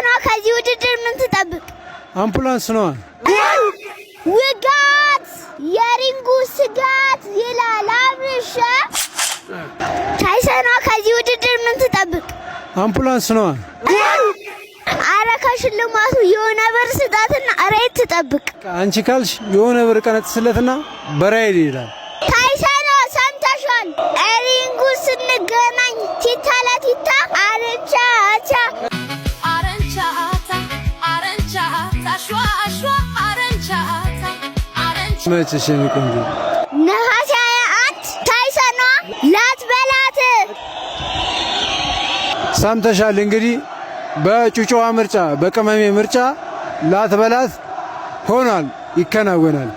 ታይሰኗ ከዚህ ውድድር ምን ትጠብቅ? አምቡላንስ ነው። ውጋት የሪንጉ ስጋት ይላል አብርሽ። ታይሰኗ ከዚህ ውድድር ምን ትጠብቅ? አምቡላንስ ነው። አረ ከሽልማቱ የሆነ ብር ስጣትና ራይድ ትጠብቅ። አንቺ ካልሽ የሆነ ብር ቀነጥስለትና በራይድ ይላል። ታይሰኗ ሰምተሻል? ሪንጉ ስንገናኝ ቲታ ለቲታ አረንቻ አቻ መቼሽ ቆንጆ ነሐሴ 21 ታይሰኗ ላትበላት። ሰምተሻል? እንግዲህ በጩጫዋ ምርጫ በቅመሜ ምርጫ ላትበላት ሆኗል፣ ይከናወናል።